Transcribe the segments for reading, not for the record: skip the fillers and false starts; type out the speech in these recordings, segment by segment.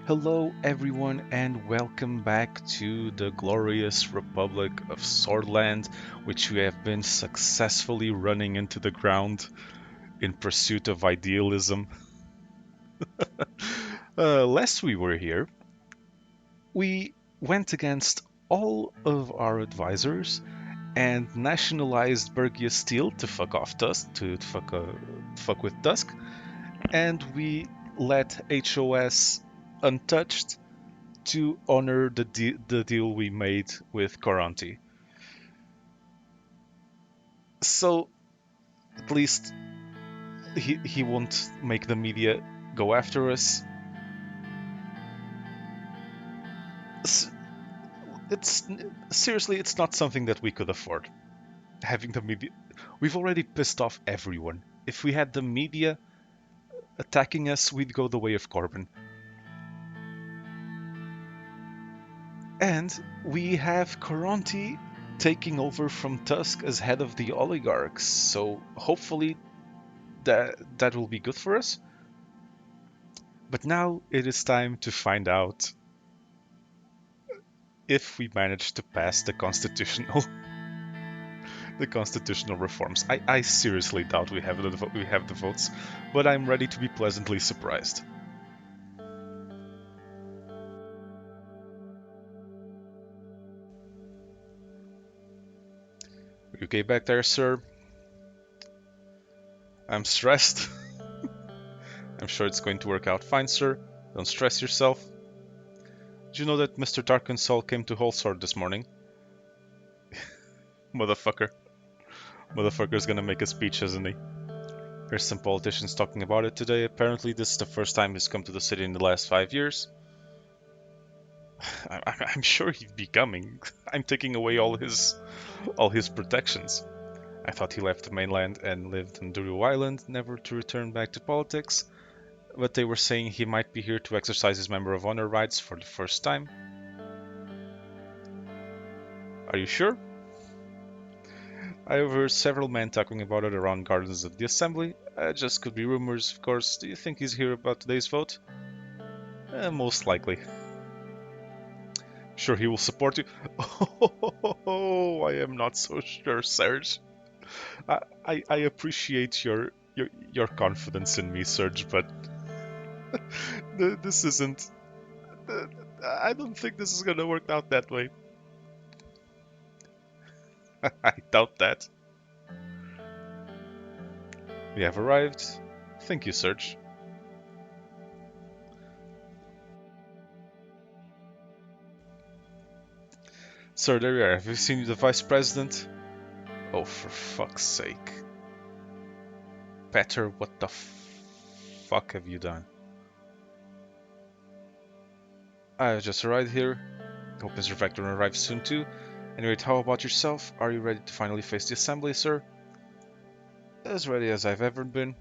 Hello, everyone, and welcome back to the glorious Republic of Swordland, which we have been successfully running into the ground in pursuit of idealism. Last we were here, we went against all of our advisors and nationalized Bergia Steel to fuck off Tusk, to fuck with Tusk, and we let HOS untouched to honor the deal we made with Coranti. So at least he won't make the media go after us. It's seriously, it's not something that we could afford. Having the media, we've already pissed off everyone. If we had the media attacking us, we'd go the way of Corbyn. And we have Coranti taking over from Tusk as head of the oligarchs. So hopefully that will be good for us. But now it is time to find out if we manage to pass the constitutional the constitutional reforms. I seriously doubt we have the votes, but I'm ready to be pleasantly surprised. You okay back there, sir? I'm stressed. I'm sure it's going to work out fine, sir. Don't stress yourself. Did you know that Mr. Darkensol came to Holsword this morning? Motherfucker. Motherfucker's gonna make a speech, isn't he? There's some politicians talking about it today. Apparently, this is the first time he's come to the city in the last 5 years. I'm sure he'd be coming. I'm taking away all his protections. I thought he left the mainland and lived on Duru Island, never to return back to politics. But they were saying he might be here to exercise his Member of Honor rights for the first time. Are you sure? I overheard several men talking about it around gardens of the Assembly. Just could be rumors, of course. Do you think he's here about today's vote? Most likely. Sure, he will support you. Oh, I am not so sure, Serge. I appreciate your confidence in me, Serge, but this isn't. I don't think this is gonna work out that way. I doubt that. We have arrived. Thank you, Serge. Sir, there you are. Have you seen the Vice President? Oh, for fuck's sake. Petter, what the fuck have you done? I just arrived here. Hope Mr. Vector arrives soon too. Anyway, how about yourself? Are you ready to finally face the Assembly, sir? As ready as I've ever been.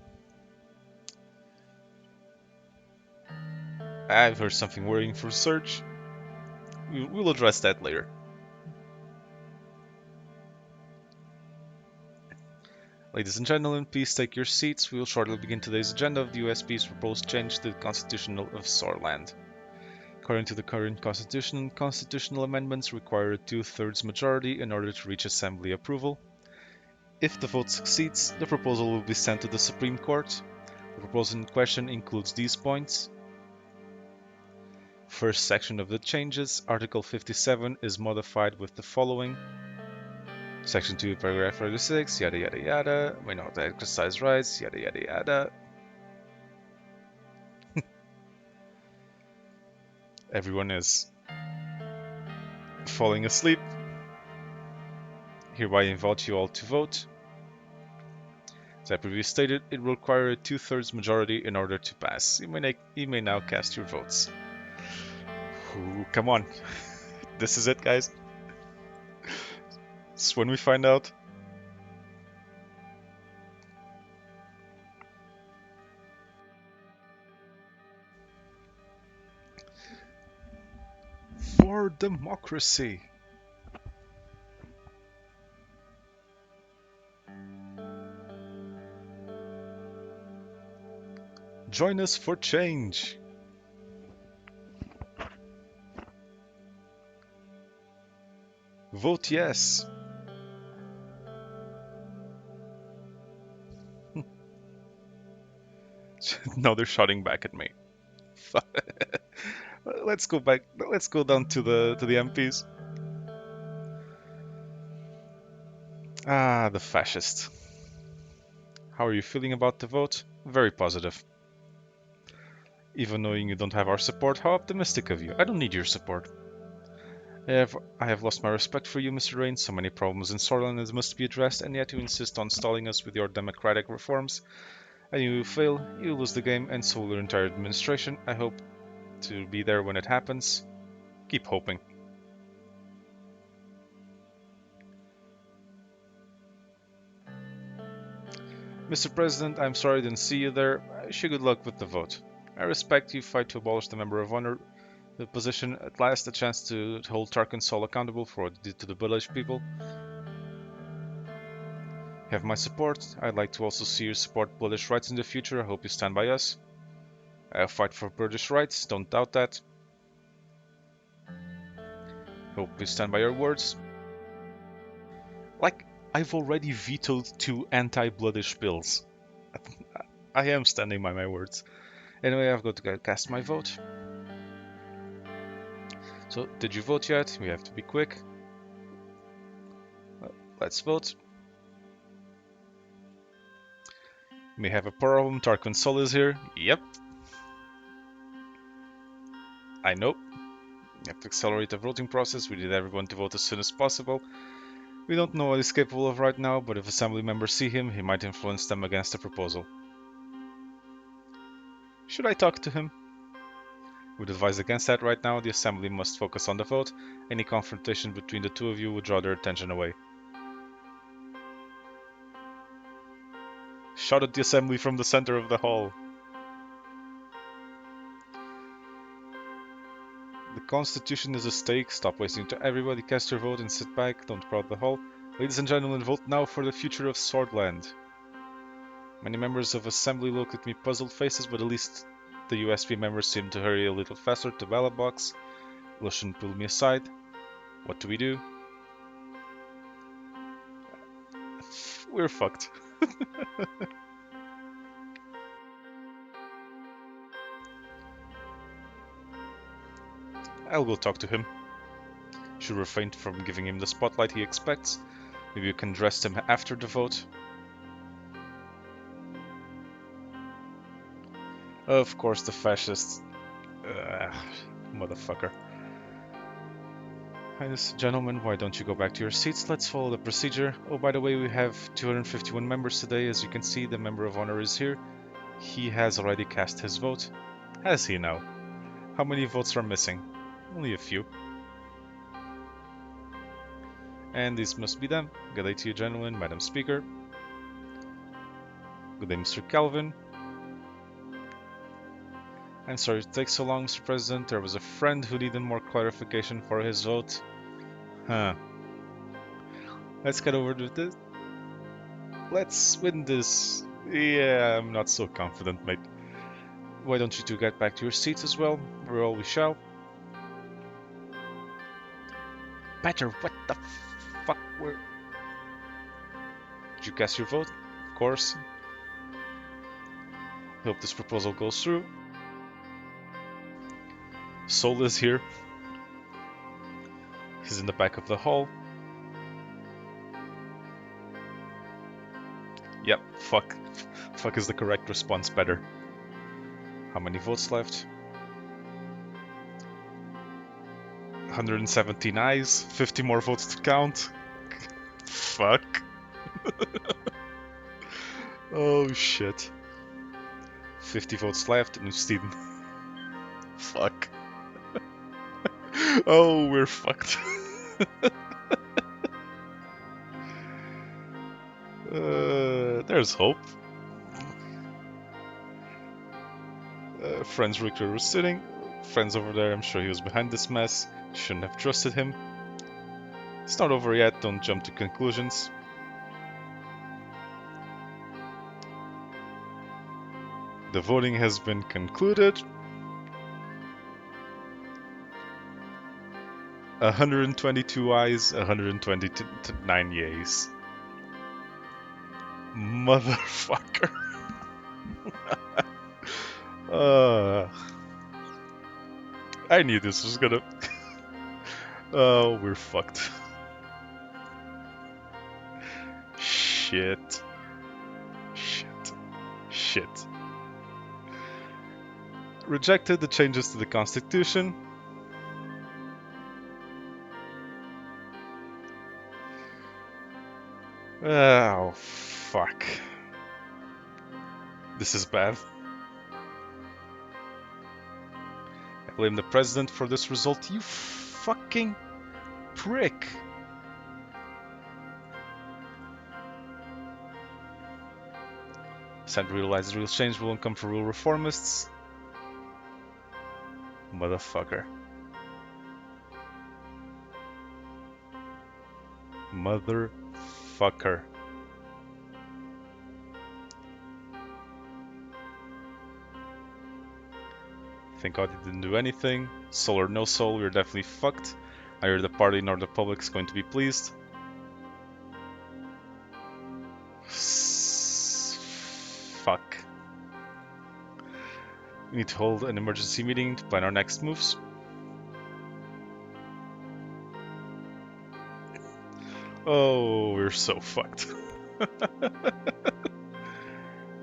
I've heard something worrying for Serge. We'll address that later. Ladies and gentlemen, please take your seats. We will shortly begin today's agenda of the USP's proposed change to the Constitution of Sorland. According to the current constitution, constitutional amendments require a two-thirds majority in order to reach Assembly approval. If the vote succeeds, the proposal will be sent to the Supreme Court. The proposal in question includes these points. First section of the changes, Article 57 is modified with the following. Section 2, paragraph 36, yada yada yada, may not exercise rights, yada yada yada. Everyone is falling asleep. Hereby invite you all to vote. As I previously stated, it will require a two-thirds majority in order to pass. You may now cast your votes. Ooh, come on. This is it, guys. This is when we find out. For democracy. Join us for change. Vote yes. Now they're shouting back at me. Let's go back. Let's go down to the MPs. Ah, the fascist. How are you feeling about the vote? Very positive. Even knowing you don't have our support, how optimistic of you. I don't need your support. I have lost my respect for you, Mr. Rain. So many problems in Sorland must be addressed, and yet you insist on stalling us with your democratic reforms. And you fail, you lose the game, and so will your entire administration. I hope to be there when it happens. Keep hoping. Mr. President, I'm sorry I didn't see you there. I wish you good luck with the vote. I respect you fight to abolish the Member of Honor the position, at last a chance to hold Tarkin Sol accountable for what he did to the British people. You have my support. I'd like to also see you support British rights in the future. I hope you stand by us. I'll fight for British rights, don't doubt that. Hope you stand by your words. Like, I've already vetoed 2 anti-British bills. I am standing by my words. Anyway, I've got to cast my vote. So, did you vote yet? We have to be quick. Let's vote. May have a problem. Tarquin Sol is here. Yep. I know. You have to accelerate the voting process. We need everyone to vote as soon as possible. We don't know what he's capable of right now, but if assembly members see him, he might influence them against the proposal. Should I talk to him? Would advise against that right now. The assembly must focus on the vote. Any confrontation between the two of you would draw their attention away. Shout at the assembly from the center of the hall. The Constitution is at stake. Stop wasting time. Everybody cast your vote and sit back. Don't crowd the hall. Ladies and gentlemen, vote now for the future of Swordland. Many members of assembly look at me puzzled faces, but at least the USP members seem to hurry a little faster to ballot box. Lucian pulled me aside. What do we do? We're fucked. I'll go talk to him. Should refrain from giving him the spotlight he expects. Maybe you can arrest him after the vote. Of course, the fascist. Motherfucker. Highness, gentlemen, why don't you go back to your seats? Let's follow the procedure. Oh, by the way, we have 251 members today. As you can see, the Member of Honor is here. He has already cast his vote. Has he now? How many votes are missing? Only a few. And these must be them. Good day to you, gentlemen, Madam Speaker. Good day, Mr. Calvin. I'm sorry it takes so long, Mr. President. There was a friend who needed more clarification for his vote. Huh. Let's get over to this. Let's win this. Yeah, I'm not so confident, mate. Why don't you two get back to your seats as well? We're all we shall. Better, what the fuck? Where? Did you cast your vote? Of course. Hope this proposal goes through. Sol is here. He's in the back of the hall. Yep, fuck. Fuck is the correct response, better. How many votes left? 117 ayes, 50 more votes to count. Fuck. Oh shit. 50 votes left, and Steven. Fuck. Oh, we're fucked. There's hope. Friends Richter was sitting. Friends over there, I'm sure he was behind this mess. Shouldn't have trusted him. It's not over yet, don't jump to conclusions. The voting has been concluded. 122 ayes, 129 yays. Motherfucker. I knew this was gonna... Oh, we're fucked. Shit. Shit. Shit. Rejected the changes to the Constitution. Oh, fuck. This is bad. I blame the president for this result, you fucking prick. Senate realizes real change won't come from real reformists. Motherfucker. Motherfucker. Thank God he didn't do anything. Soul or no soul, we're definitely fucked. Neither the party nor the public is going to be pleased. Fuck. We need to hold an emergency meeting to plan our next moves. Oh, we're so fucked.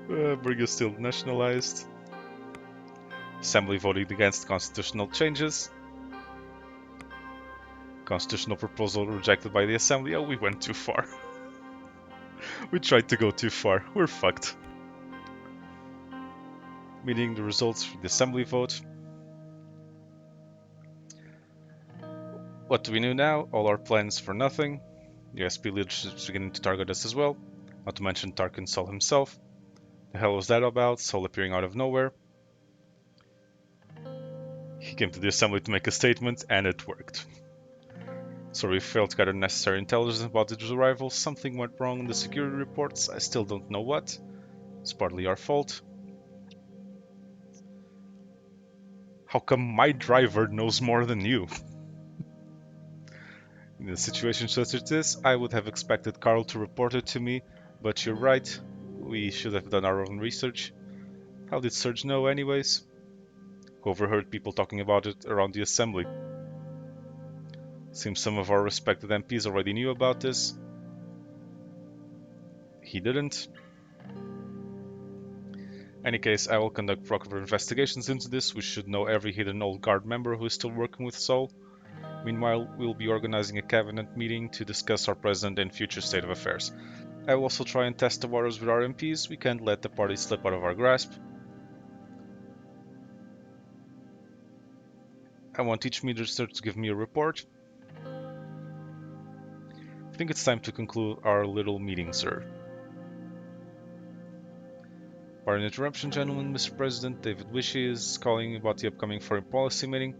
Brig is still nationalized. Assembly voting against constitutional changes. Constitutional proposal rejected by the Assembly. Oh, we went too far. We tried to go too far. We're fucked. Meeting the results for the Assembly vote. What do we know now? All our plans for nothing. USP leadership is beginning to target us as well. Not to mention Tarkin Sol himself. The hell was that about? Sol appearing out of nowhere. He came to the Assembly to make a statement, and it worked. So we failed to gather necessary intelligence about his arrival. Something went wrong in the security reports. I still don't know what. It's partly our fault. How come my driver knows more than you? In a situation such as this, I would have expected Carl to report it to me, but you're right. We should have done our own research. How did Serge know anyways? Who overheard people talking about it around the Assembly? Seems some of our respected MPs already knew about this. He didn't. In any case, I will conduct proper investigations into this. We should know every hidden old guard member who is still working with Sol. Meanwhile, we'll be organizing a cabinet meeting to discuss our present and future state of affairs. I will also try and test the waters with our MPs. We can't let the party slip out of our grasp. I want each minister to give me a report. I think it's time to conclude our little meeting, sir. Pardon interruption, gentlemen. Mr. President, David Wishy is calling about the upcoming foreign policy meeting.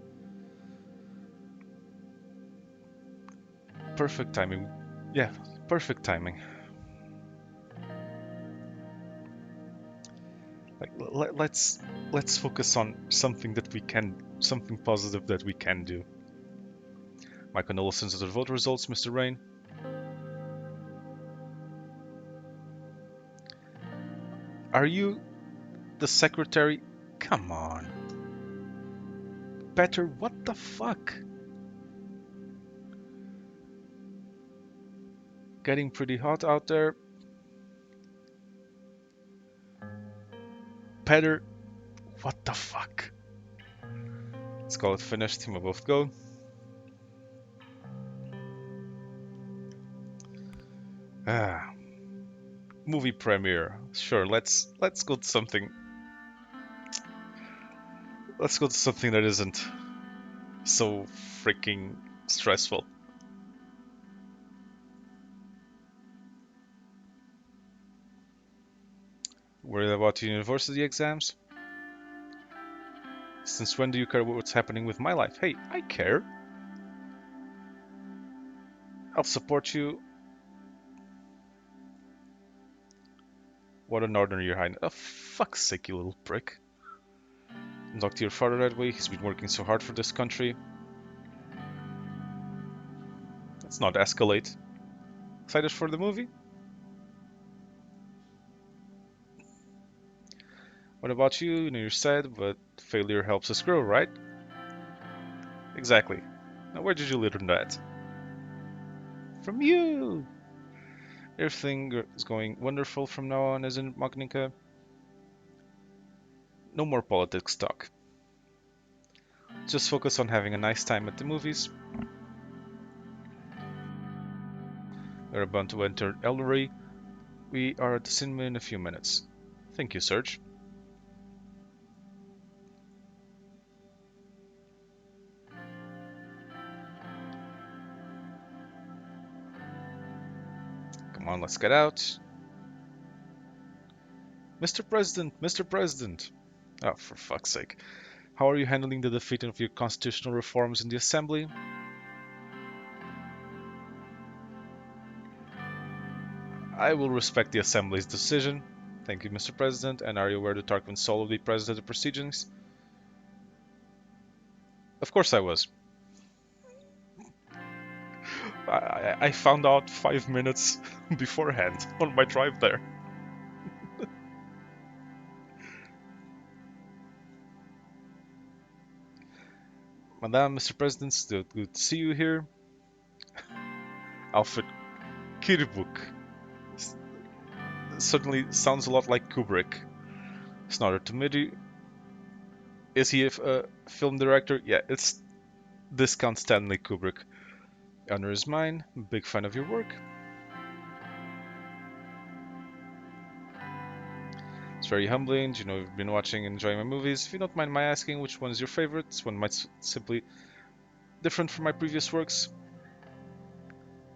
Perfect timing. Yeah, perfect timing. Let's focus on something that we can, something positive that we can do. My condolences to the vote results, Mr. Rain. Are you the secretary? Come on. Petter, what the fuck? Getting pretty hot out there. Petter, what the fuck? Let's call it finished. Team will both go. Movie premiere. Sure, let's go to something. Let's go to something that isn't so freaking stressful. Worried about university exams? Since when do you care what's happening with my life? Hey, I care. I'll support you. What an ordinary your highness. Oh, fuck's sake, you little prick. Don't talk to your father that way. He's been working so hard for this country. Let's not escalate. Excited for the movie? What about you? You know you're sad, but failure helps us grow, right? Exactly. Now where did you learn that? From you! Everything is going wonderful from now on, isn't it, Magnika? No more politics talk. Just focus on having a nice time at the movies. We're about to enter Ellery. We are at the cinema in a few minutes. Thank you, Serge. Come on, let's get out. Mr. President, Mr. President. Oh, for fuck's sake. How are you handling the defeat of your constitutional reforms in the Assembly? I will respect the Assembly's decision. Thank you, Mr. President. And are you aware that Tarquin Sol will be present at the proceedings? Of course I was. I found out 5 minutes beforehand on my drive there. Madame, Mr. President, still good to see you here. Alfred Kirbuk. Certainly sounds a lot like Kubrick. Snarder to Midi. Is he a film director? Yeah, it's Discount Stanley Kubrick. Honor is mine. Big fan of your work. It's very humbling. You know, you've been watching and enjoying my movies. If you don't mind my asking, which one is your favorite? This one might simply different from my previous works.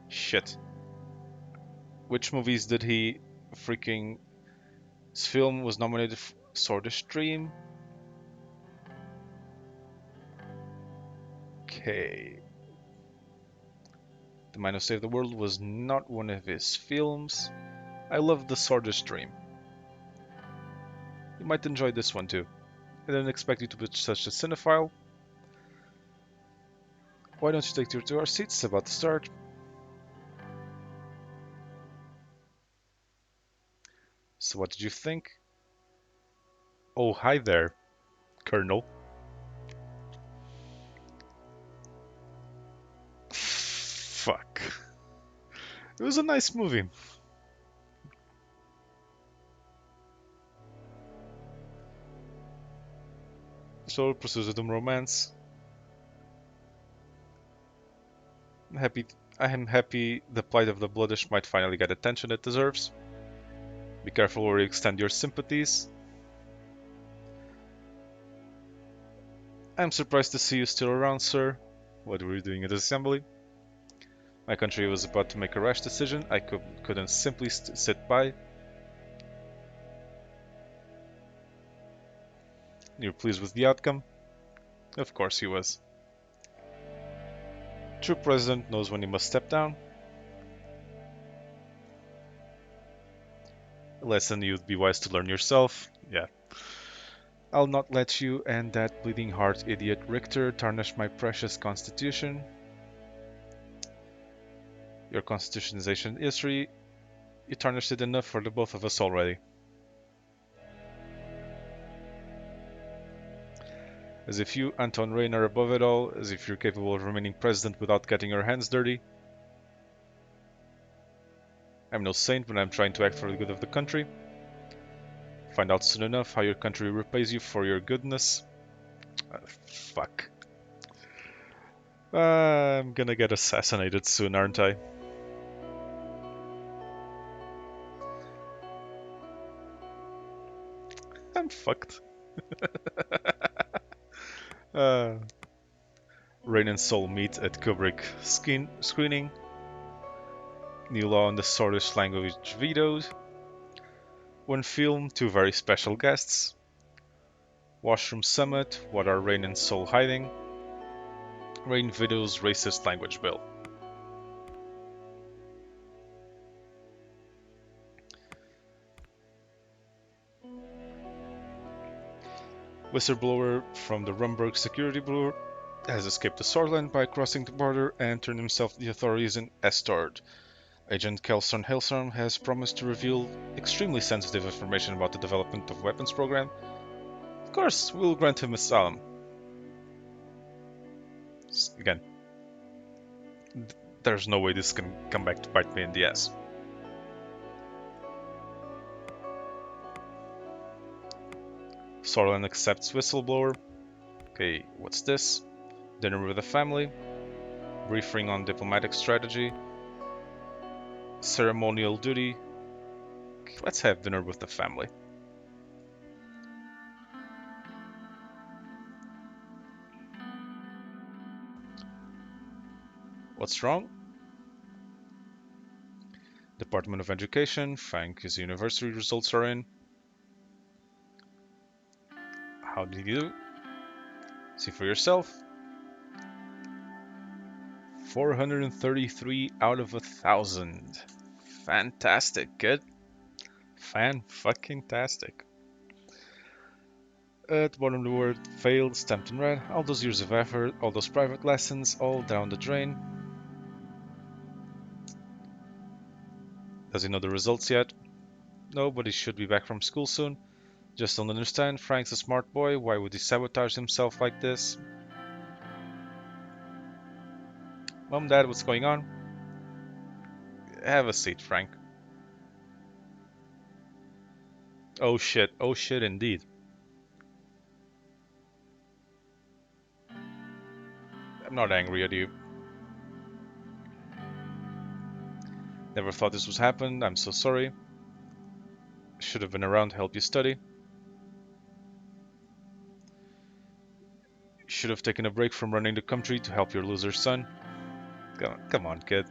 Shit. Which movies did he freaking... His film was nominated for Sword Stream. Okay. The Man Who Saved the World was not one of his films. I love The Sword Stream. You might enjoy this one too. I didn't expect you to be such a cinephile. Why don't you take your to our seats? It's about to start. So what did you think? Oh, hi there, Colonel. Fuck. It was a nice movie. So, Pursuit romance. I am happy the plight of the Bloodish might finally get attention it deserves. Be careful where you extend your sympathies. I'm surprised to see you still around, sir. What were you doing at the assembly? My country was about to make a rash decision. I couldn't simply sit by. You're pleased with the outcome? Of course he was. True president knows when he must step down. A lesson you'd be wise to learn yourself. Yeah. I'll not let you and that bleeding heart idiot Richter tarnish my precious constitution. Your constitutionalization history, you tarnished it enough for the both of us already. As if you, Anton Rain, are above it all, as if you're capable of remaining president without getting your hands dirty. I'm no saint when I'm trying to act for the good of the country. Find out soon enough how your country repays you for your goodness. Fuck. I'm gonna get assassinated soon, aren't I? I'm fucked. Rain and Soul meet at Kubrick screening. New law on the Swordfish language vetoed. One film, two very special guests. Washroom Summit, what are Rain and Soul hiding? Rain videos racist language bill. Whistleblower from the Rumberg Security Bureau has escaped to Sorland by crossing the border and turned himself to the authorities in Estord. Agent Kelson Hailstorm has promised to reveal extremely sensitive information about the development of weapons program. Of course, we'll grant him asylum. Again, there's no way this can come back to bite me in the ass. Sorland accepts whistleblower. Okay, what's this? Dinner with the family. Briefing on diplomatic strategy. Ceremonial duty. Let's have dinner with the family. What's wrong? Department of Education. Frank, his university results are in. How did you do? See for yourself. 433 out of 1,000. Fantastic, good. Fan-fucking-tastic. At the bottom of the word, failed, stamped in red. All those years of effort, all those private lessons, all down the drain. Does he know the results yet? No, but he should be back from school soon. Just don't understand. Frank's a smart boy. Why would he sabotage himself like this? Mom, Dad, what's going on? Have a seat, Frank. Oh shit indeed. I'm not angry at you. Never thought this would happen. I'm so sorry. Should have been around to help you study. Should have taken a break from running the country to help your loser son. Come on, kid.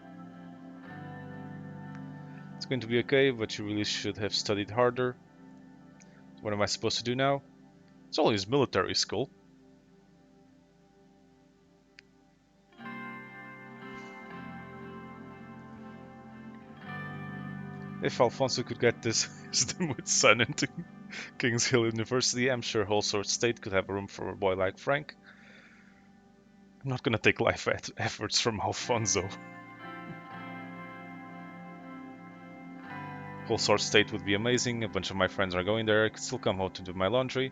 It's going to be okay, but you really should have studied harder. What am I supposed to do now? It's only his military school. If Alfonso could get this Stimwood son into Kings Hill University, I'm sure Whole Sword State could have room for a boy like Frank. I'm not gonna take life efforts from Alfonso. Whole Sword State would be amazing. A bunch of my friends are going there. I could still come home to do my laundry.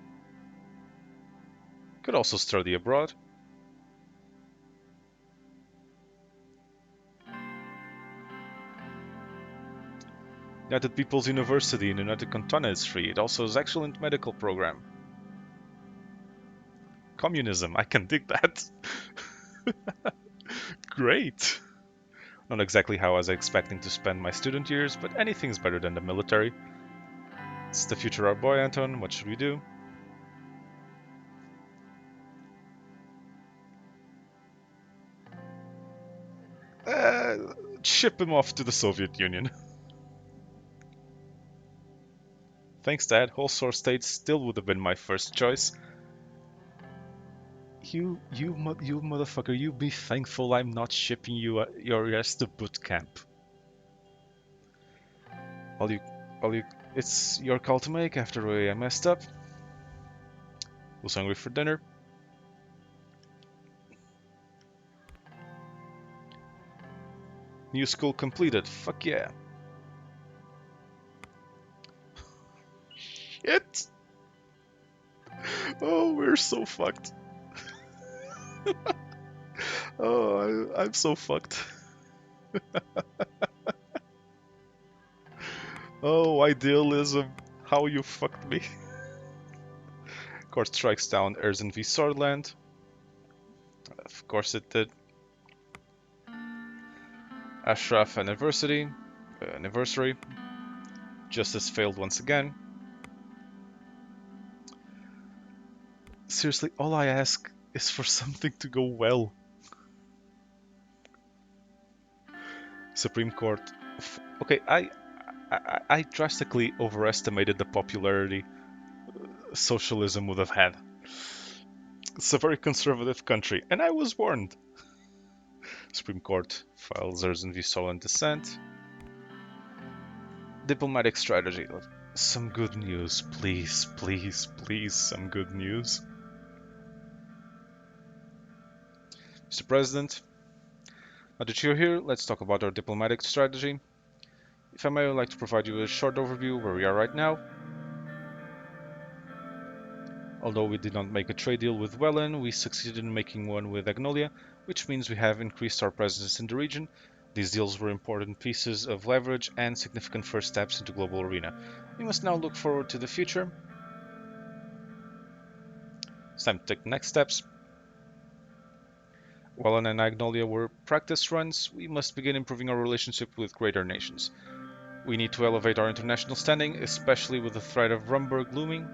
Could also study abroad. United People's University in United Cantona is free. It also has excellent medical program. Communism, I can dig that. Great. Not exactly how I was expecting to spend my student years, but anything's better than the military. It's the future our boy, Anton. What should we do? Ship him off to the Soviet Union. Thanks, Dad. Whole Sword State still would have been my first choice. You motherfucker, you be thankful I'm not shipping you your ass to boot camp. It's your call to make after the way I messed up. Who's hungry for dinner? New school completed. Fuck yeah. Shit. Oh, we're so fucked. Oh, I'm so fucked. Oh, idealism. How you fucked me. Court strikes down Erzen v Swordland. Of course it did. Ashraf anniversary. Justice failed once again. Seriously, all I ask is for something to go well. Supreme Court. Okay, I drastically overestimated the popularity socialism would have had. It's a very conservative country, and I was warned. Supreme Court files Erzen v Solon dissent. Diplomatic strategy. Some good news, please, please, please, some good news. Mr. President, now that you're here, let's talk about our diplomatic strategy. If I may, I'd like to provide you with a short overview of where we are right now. Although we did not make a trade deal with Wellen, we succeeded in making one with Agnolia, which means we have increased our presence in the region. These deals were important pieces of leverage and significant first steps into global arena. We must now look forward to the future. It's time to take the next steps. Wellen and Agnolia were practice runs. We must begin improving our relationship with greater nations. We need to elevate our international standing, especially with the threat of Rumburg looming.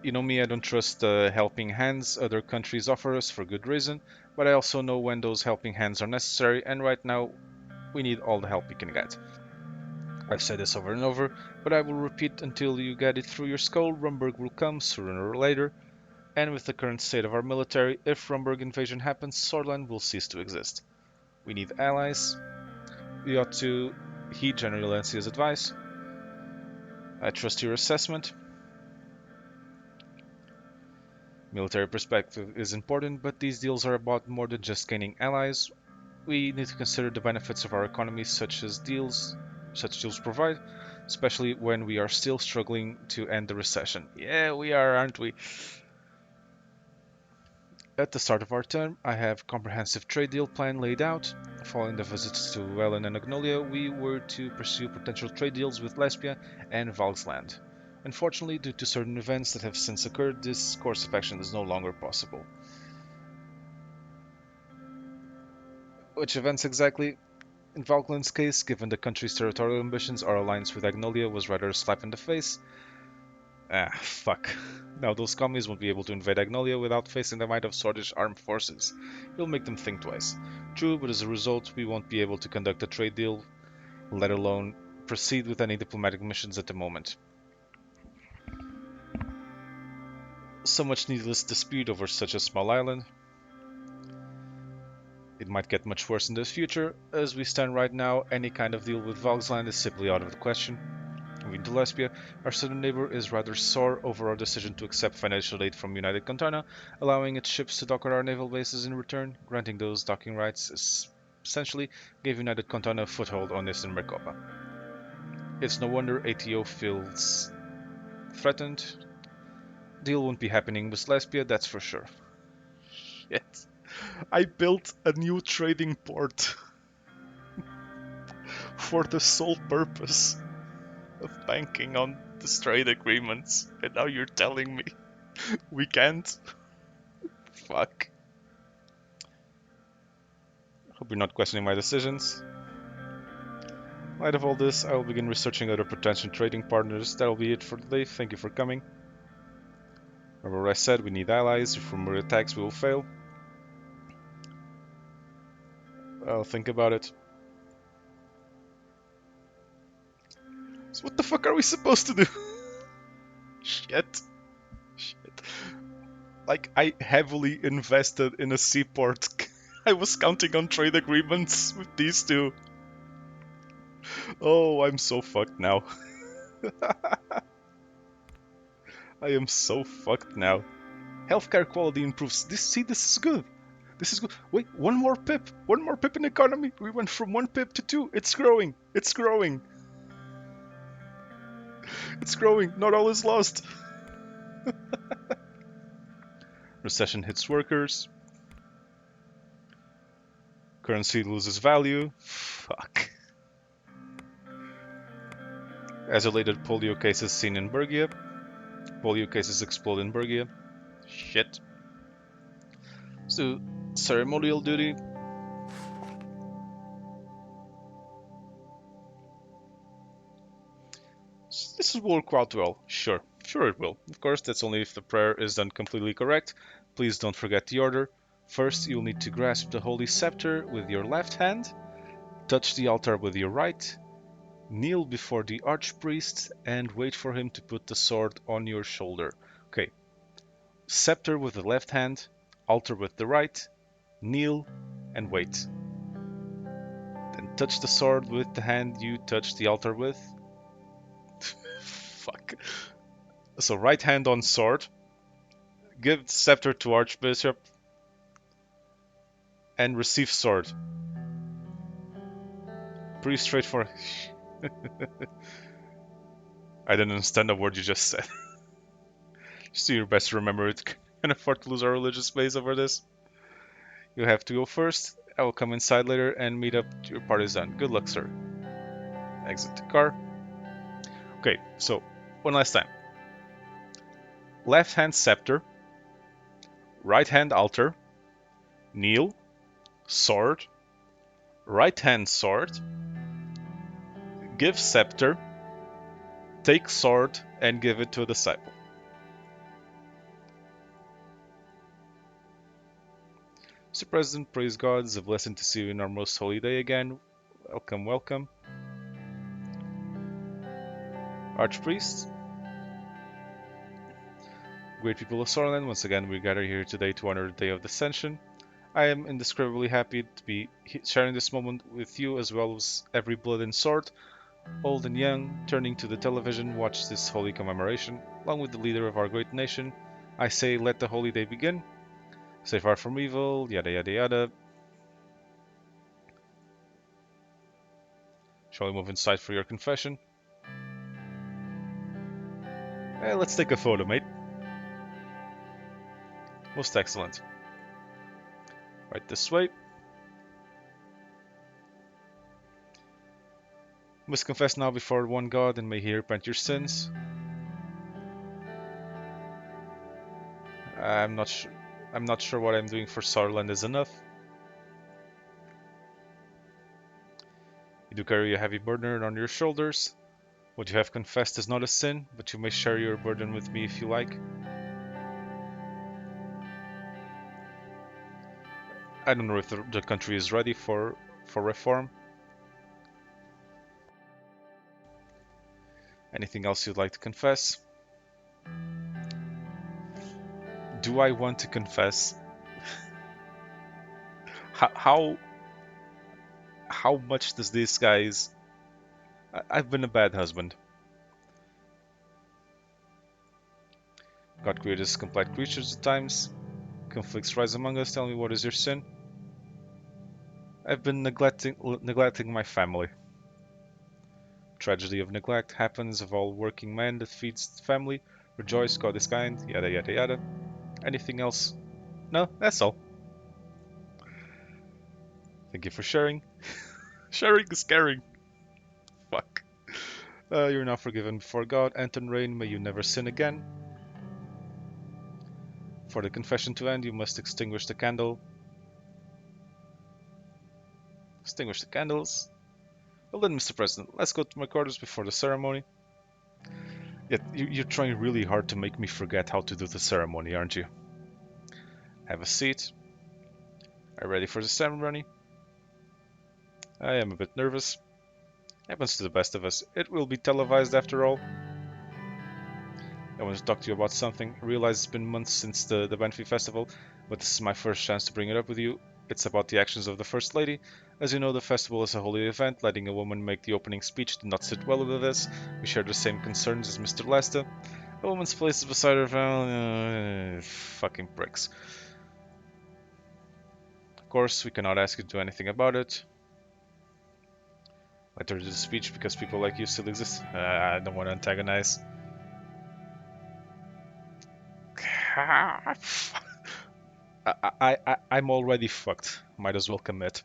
You know me, I don't trust the helping hands other countries offer us for good reason, but I also know when those helping hands are necessary, and right now we need all the help we can get. I've said this over and over, but I will repeat until you get it through your skull. Rumburg will come sooner or later, and with the current state of our military, if Rumburg invasion happens, Sworland will cease to exist. We need allies. We ought to heed General Lancier's advice. I trust your assessment. Military perspective is important, but these deals are about more than just gaining allies. We need to consider the benefits of our economy such deals provide, especially when we are still struggling to end the recession. Yeah, we are, aren't we? At the start of our term, I have a comprehensive trade deal plan laid out. Following the visits to Wellen and Agnolia, we were to pursue potential trade deals with Lesbia and Valksland. Unfortunately, due to certain events that have since occurred, this course of action is no longer possible. Which events exactly? In Valkland's case, given the country's territorial ambitions, our alliance with Agnolia was rather a slap in the face. Ah, fuck. Now those commies won't be able to invade Agnolia without facing the might of Swordish armed forces. It'll make them think twice. True, but as a result, we won't be able to conduct a trade deal, let alone proceed with any diplomatic missions at the moment. So much needless dispute over such a small island. It might get much worse in the future. As we stand right now, any kind of deal with Valksland is simply out of the question. Moving to Lesbia, our southern neighbor is rather sore over our decision to accept financial aid from United Contana, allowing its ships to dock at our naval bases in return. Granting those docking rights essentially gave United Contana a foothold on Eastern Maricopa. It's no wonder ATO feels threatened. Deal won't be happening with Lesbia, that's for sure. Shit. I built a new trading port for the sole purpose of banking on the trade agreements, and now you're telling me we can't? Fuck. Hope you're not questioning my decisions. In light of all this, I will begin researching other potential trading partners. That'll be it for today. Thank you for coming. Remember what I said, we need allies. If we're attacks, we will fail. I'll think about it. So what the fuck are we supposed to do? Shit. Like, I heavily invested in a seaport. I was counting on trade agreements with these two. Oh, I'm so fucked now. I am so fucked now. Healthcare quality improves. This is good. This is good. Wait, one more pip. One more pip in economy. We went from 1 pip to 2. It's growing. It's growing. It's growing. Not all is lost. Recession hits workers. Currency loses value. Fuck. Isolated polio cases seen in Bergia. Polio cases explode in Bergia. Shit. So, ceremonial duty. This will work out well. Sure it will. Of course, that's only if the prayer is done completely correct. Please don't forget the order. First, you'll need to grasp the holy scepter with your left hand, touch the altar with your right, kneel before the archpriest, and wait for him to put the sword on your shoulder. Okay. Scepter with the left hand, altar with the right, kneel, and wait. Then touch the sword with the hand you touched the altar with. Fuck. So right hand on sword, give the scepter to archbishop, and receive sword. Pretty straightforward. I didn't understand a word you just said. Just do your best to remember it. Can't afford to lose our religious base over this. You have to go first. I will come inside later and meet up to your partisan. Good luck, sir. Exit the car. Okay, so one last time. Left hand scepter, right hand altar, kneel, sword, right hand sword, give scepter, take sword, and give it to a disciple. Mr. President, praise God, it's a blessing to see you in our most holy day again. Welcome, welcome. Archpriest, great people of Sorland, once again we gather here today to honor the Day of Ascension. I am indescribably happy to be sharing this moment with you as well as every blood and sword, old and young, turning to the television, watch this holy commemoration, along with the leader of our great nation. I say, let the holy day begin. Stay far from evil, yada yada yada. Shall we move inside for your confession? Let's take a photo, mate. Most excellent. Right this way. Must confess now before one God, and may He repent your sins. I'm not sure. I'm not sure what I'm doing for Saarland is enough. You do carry a heavy burden on your shoulders. What you have confessed is not a sin, but you may share your burden with me if you like. I don't know if the country is ready for reform. Anything else you'd like to confess? Do I want to confess? How much does these guys... I've been a bad husband. God created us complete creatures at times. Conflicts rise among us. Tell me, what is your sin? I've been neglecting my family. Tragedy of neglect happens of all working men that feeds the family. Rejoice, God is kind, yada yada yada. Anything else? No, that's all. Thank you for sharing. Sharing is caring. Fuck. You're now forgiven before God. Anton Rain, may you never sin again. For the confession to end, you must extinguish the candle. Extinguish the candles. Well then, Mr. President, let's go to my quarters before the ceremony. Yet you're trying really hard to make me forget how to do the ceremony, aren't you? Have a seat. Are you ready for the ceremony? I am a bit nervous. Happens to the best of us. It will be televised after all. I want to talk to you about something. I realize it's been months since the Banfi festival, but this is my first chance to bring it up with you. It's about the actions of the First Lady. As you know, the festival is a holy event. Letting a woman make the opening speech did not sit well with us. We share the same concerns as Mr. Lesta. A woman's place is beside her family. Fucking pricks. Of course, we cannot ask you to do anything about it. Let her do the speech because people like you still exist. I don't want to antagonize. I'm already fucked. Might as well commit.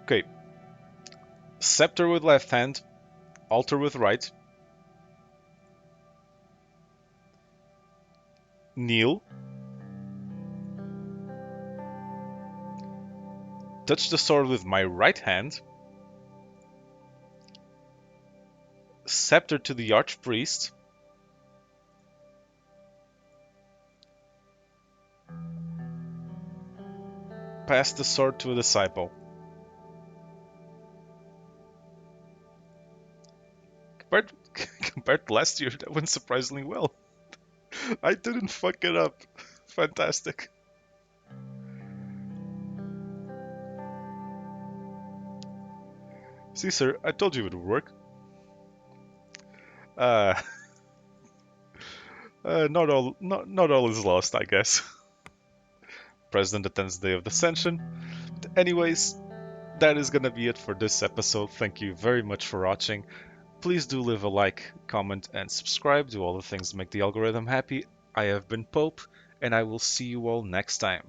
Okay. Scepter with left hand, altar with right. Kneel. Touch the sword with my right hand. Scepter to the archpriest. Pass the sword to a disciple. Compared to last year, that went surprisingly well. I didn't fuck it up. Fantastic. See, sir, I told you it would work. Uh, Not all is lost, I guess. President attends the day of the Ascension. Anyways, that is gonna be it for this episode. Thank you very much for watching. Please do leave a like, comment, and subscribe. Do all the things to make the algorithm happy. I have been Pope, and I will see you all next time.